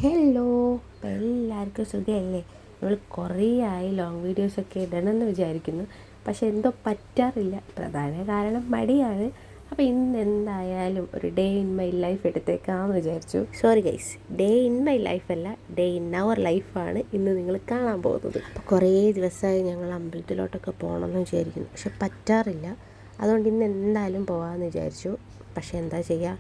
Hello, അപ്പോൾ എല്ലാവർക്കും സുഖമല്ലേ? നമ്മൾ കുറേ ആയി ലോങ് വീഡിയോസൊക്കെ ഇടണമെന്ന് വിചാരിക്കുന്നു, പക്ഷെ എന്തോ പറ്റാറില്ല. പ്രധാന കാരണം മടിയാണ്. അപ്പോൾ ഇന്ന് എന്തായാലും ഒരു ഡേ ഇൻ മൈ ലൈഫ് എടുത്തേക്കാമെന്ന് വിചാരിച്ചു. Sorry guys, day in my ലൈഫല്ല, ഡേ ഇൻ അവർ ലൈഫാണ് ഇന്ന് നിങ്ങൾ കാണാൻ പോകുന്നത്. അപ്പോൾ കുറേ ദിവസമായി ഞങ്ങൾ അമ്പലത്തിലോട്ടൊക്കെ പോകണമെന്ന് വിചാരിക്കുന്നു, പക്ഷെ പറ്റാറില്ല. അതുകൊണ്ട് ഇന്ന് എന്തായാലും പോകാമെന്ന് വിചാരിച്ചു. പക്ഷെ എന്താ ചെയ്യുക,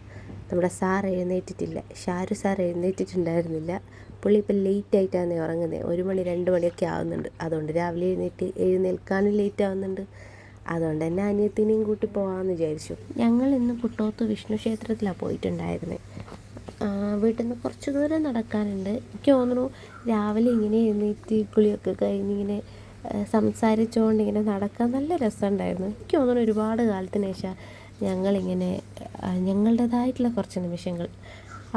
നമ്മുടെ സാർ എഴുന്നേറ്റിട്ടില്ല. ഷാരു സാർ എഴുന്നേറ്റിട്ടുണ്ടായിരുന്നില്ല. പുള്ളി ഇപ്പം ലേറ്റായിട്ടാണ് ഉറങ്ങുന്നത്. 1 മണി 2 മണിയൊക്കെ ആവുന്നുണ്ട്. അതുകൊണ്ട് രാവിലെ എഴുന്നേൽക്കാനും ലേറ്റ് ആവുന്നുണ്ട്. അതുകൊണ്ട് തന്നെ അനിയത്തിനെയും കൂട്ടി പോകാമെന്ന് വിചാരിച്ചു. ഞങ്ങൾ ഇന്ന് പുട്ടോത്ത് വിഷ്ണു ക്ഷേത്രത്തിലാണ് പോയിട്ടുണ്ടായിരുന്നത്. വീട്ടിൽ നിന്ന് കുറച്ച് ദൂരം നടക്കാനുണ്ട്. എനിക്ക് തോന്നുന്നു രാവിലെ ഇങ്ങനെ എഴുന്നേറ്റ് കുളിയൊക്കെ കഴിഞ്ഞിങ്ങനെ സംസാരിച്ചുകൊണ്ട് ഇങ്ങനെ നടക്കാൻ നല്ല രസമുണ്ടായിരുന്നു. എനിക്ക് തോന്നുന്നു ഒരുപാട് കാലത്തിന് ശേഷം ഞങ്ങളിങ്ങനെ ഞങ്ങളുടേതായിട്ടുള്ള കുറച്ച് നിമിഷങ്ങൾ.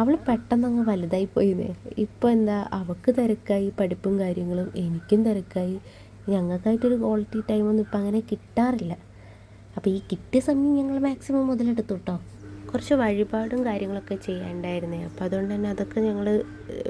അവൾ പെട്ടെന്നങ്ങ് വലുതായി പോയിന്നേ. ഇപ്പോൾ എന്താ, അവൾക്ക് തിരക്കായി പഠിപ്പും കാര്യങ്ങളും, എനിക്കും തിരക്കായി. ഞങ്ങൾക്കായിട്ടൊരു ക്വാളിറ്റി ടൈമൊന്നും ഇപ്പം അങ്ങനെ കിട്ടാറില്ല. അപ്പോൾ ഈ കിട്ടിയ സമയം ഞങ്ങൾ മാക്സിമം മുതലെടുത്തു കേട്ടോ. കുറച്ച് വഴിപാടും കാര്യങ്ങളൊക്കെ ചെയ്യാനുണ്ടായിരുന്നേ. അപ്പോൾ അതുകൊണ്ട് തന്നെ അതൊക്കെ ഞങ്ങൾ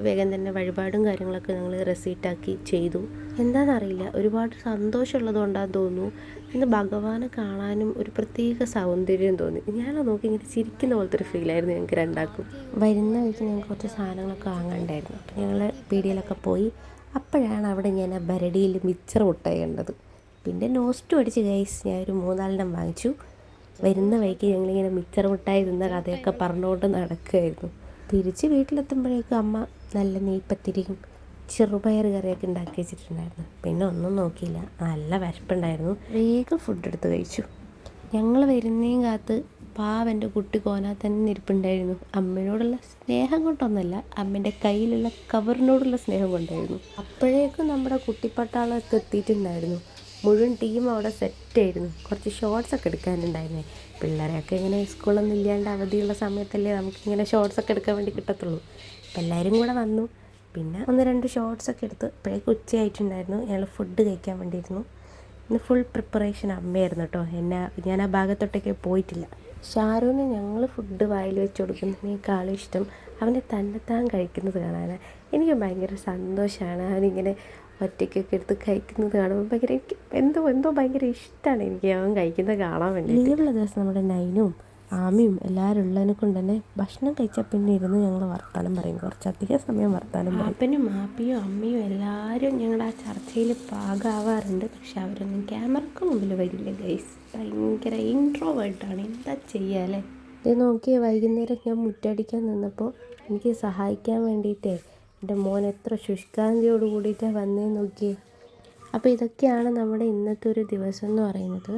വേഗം തന്നെ വഴിപാടും കാര്യങ്ങളൊക്കെ ഞങ്ങൾ റെസീറ്റാക്കി ചെയ്തു. എന്താണെന്നറിയില്ല, ഒരുപാട് സന്തോഷമുള്ളത് കൊണ്ടാന്ന് തോന്നുന്നു. ഇന്ന് ഭഗവാനെ കാണാനും ഒരു പ്രത്യേക സൗന്ദര്യം തോന്നി. ഞാനത് നോക്കി ഇങ്ങനെ ചിരിക്കുന്ന പോലത്തെ ഒരു ഫീലായിരുന്നു ഞങ്ങൾക്ക് രണ്ടാക്കും. വരുന്ന വഴിക്ക് ഞങ്ങൾക്ക് കുറച്ച് സാധനങ്ങളൊക്കെ വാങ്ങാണ്ടായിരുന്നു. അപ്പോൾ ഞങ്ങൾ പീടികയിലൊക്കെ പോയി. അപ്പോഴാണ് അവിടെ ഞാൻ ബരടിയിൽ മിച്ചർ മുട്ടായി കണ്ടത്. പിന്നെ നോസ്റ്റും അടിച്ച് ഗൈസ് ഞാൻ ഒരു 3-4 വാങ്ങിച്ചു. വരുന്ന വഴിക്ക് ഞങ്ങളിങ്ങനെ മിച്ചർ മുട്ടായി തിന്ന കഥയൊക്കെ പറഞ്ഞുകൊണ്ട് നടക്കുമായിരുന്നു. തിരിച്ച് വീട്ടിലെത്തുമ്പോഴേക്കും അമ്മ നല്ല നെയ്പ്പത്തിരിയും ചെറുപയർ കറിയൊക്കെ ഉണ്ടാക്കി വെച്ചിട്ടുണ്ടായിരുന്നു. പിന്നെ ഒന്നും നോക്കിയില്ല, നല്ല വിശപ്പുണ്ടായിരുന്നു. വേഗം ഫുഡ് എടുത്ത് കഴിച്ചു. ഞങ്ങൾ വരുന്നേയും കാത്ത് പാവൻ്റെ കുട്ടി കോനാ തന്നെ ഇരിപ്പുണ്ടായിരുന്നു. അമ്മയോടുള്ള സ്നേഹം കൊണ്ടൊന്നല്ല, അമ്മേൻ്റെ കയ്യിലുള്ള കവറിനോടുള്ള സ്നേഹം കൊണ്ടായിരുന്നു. അപ്പോഴേക്കും നമ്മുടെ കുട്ടിപ്പട്ടാളമൊക്കെ എത്തിയിട്ടുണ്ടായിരുന്നു. മുഴുവൻ ടീം അവിടെ സെറ്റായിരുന്നു. കുറച്ച് ഷോർട്സൊക്കെ എടുക്കാനുണ്ടായിരുന്നേ. പിള്ളേരെയൊക്കെ ഇങ്ങനെ സ്കൂളൊന്നും ഇല്ലാണ്ട് അവധിയുള്ള സമയത്തല്ലേ നമുക്കിങ്ങനെ ഷോർട്സൊക്കെ എടുക്കാൻ വേണ്ടി കിട്ടത്തുള്ളൂ. അപ്പം എല്ലാവരും കൂടെ വന്നു. പിന്നെ 1-2 ഷോർട്സൊക്കെ എടുത്ത് അപ്പോഴേക്കും ഉച്ചയായിട്ടുണ്ടായിരുന്നു. ഞങ്ങൾ ഫുഡ് കഴിക്കാൻ വേണ്ടിയിരുന്നു. ഇന്ന് ഫുൾ പ്രിപ്പറേഷൻ അമ്മയായിരുന്നു കേട്ടോ. ഞാൻ ആ ഭാഗത്തോട്ടൊക്കെ പോയിട്ടില്ല. ഷാരുവിന് ഞങ്ങൾ ഫുഡ് വായിൽ വെച്ച് കൊടുക്കുന്നതിനേക്കാളും ഇഷ്ടം അവനെ തന്നെത്താൻ കഴിക്കുന്നത് കാണാനാണ്. എനിക്ക് ഭയങ്കര സന്തോഷമാണ് അവനിങ്ങനെ ഒറ്റയ്ക്കൊക്കെ എടുത്ത് കഴിക്കുന്നത് കാണുമ്പോൾ. ഭയങ്കര എനിക്ക് എന്തോ ഭയങ്കര ഇഷ്ടമാണ് എനിക്ക് അവൻ കഴിക്കുന്നത് കാണാൻ വേണ്ടി. ലീവുള്ള ദിവസം നമ്മുടെ നൈനും ആമിയും എല്ലാവരും ഉള്ളതിനെ കൊണ്ട് തന്നെ ഭക്ഷണം കഴിച്ചാൽ പിന്നെ ഇരുന്ന് ഞങ്ങൾ വർത്താനം പറയും. കുറച്ചധികം സമയം വർത്താനം പറയും. അപ്പനും മാപ്പിയും അമ്മയും എല്ലാവരും ഞങ്ങളുടെ ആ ചർച്ചയിൽ പാകമാവാറുണ്ട്. പക്ഷെ അവരൊന്നും ക്യാമറക്ക് മുമ്പിൽ വരില്ല ഗൈസ്. ഭയങ്കര ഇൻട്രോവേർട്ടാണ്. എന്താ ചെയ്യാല്ലേ? ഇത് നോക്കിയേ, വൈകുന്നേരം ഞാൻ മുറ്റടിക്കാൻ നിന്നപ്പോൾ എനിക്ക് സഹായിക്കാൻ വേണ്ടിയിട്ടേ എൻ്റെ മോൻ എത്ര ശുഷ്കാന്തിയോട് കൂടിയിട്ടാണ് വന്നേന്ന് നോക്കിയേ. അപ്പോൾ ഇതൊക്കെയാണ് നമ്മുടെ ഇന്നത്തെ ഒരു ദിവസം എന്ന് പറയുന്നത്.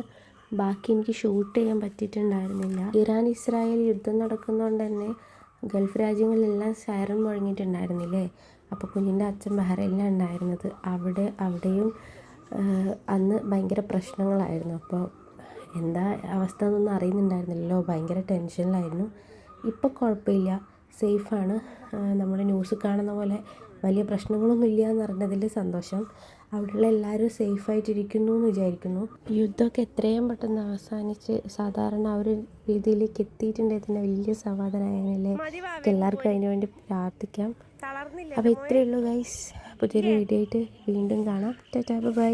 ബാക്കി എനിക്ക് ഷൂട്ട് ചെയ്യാൻ പറ്റിയിട്ടുണ്ടായിരുന്നില്ല. ഇറാൻ ഇസ്രായേൽ യുദ്ധം നടക്കുന്നതുകൊണ്ട് തന്നെ ഗൾഫ് രാജ്യങ്ങളിലെല്ലാം സൈറൺ മുഴങ്ങിയിട്ടുണ്ടായിരുന്നില്ലേ. അപ്പോൾ കുഞ്ഞിൻ്റെ അച്ഛൻ ബഹ്റൈനിലാണ് ഉണ്ടായിരുന്നത്. അവിടെയും അന്ന് ഭയങ്കര പ്രശ്നങ്ങളായിരുന്നു. അപ്പോൾ എന്താ അവസ്ഥ എന്നൊന്നും അറിയുന്നുണ്ടായിരുന്നില്ലല്ലോ. ഭയങ്കര ടെൻഷനിലായിരുന്നു. ഇപ്പോൾ കുഴപ്പമില്ല, സേഫാണ്. നമ്മൾ ന്യൂസ് കാണുന്ന പോലെ വലിയ പ്രശ്നങ്ങളൊന്നും ഇല്ല എന്ന് അറിഞ്ഞതിൽ സന്തോഷം. അവിടെയുള്ള എല്ലാവരും സേഫായിട്ടിരിക്കുന്നു എന്ന് വിചാരിക്കുന്നു. യുദ്ധമൊക്കെ എത്രയും പെട്ടെന്ന് അവസാനിച്ച് സാധാരണ ആ ഒരു രീതിയിലേക്ക് എത്തിയിട്ടുണ്ടെങ്കിൽ തന്നെ വലിയ സമാധാനമായല്ലേ. എല്ലാവർക്കും അതിനു വേണ്ടി പ്രാർത്ഥിക്കാം. അപ്പോൾ ഇത്രയേ ഉള്ളൂ ഗൈസ്. പുതിയൊരു വീഡിയോ ആയിട്ട് വീണ്ടും കാണാം. ടാറ്റാ, ബൈ.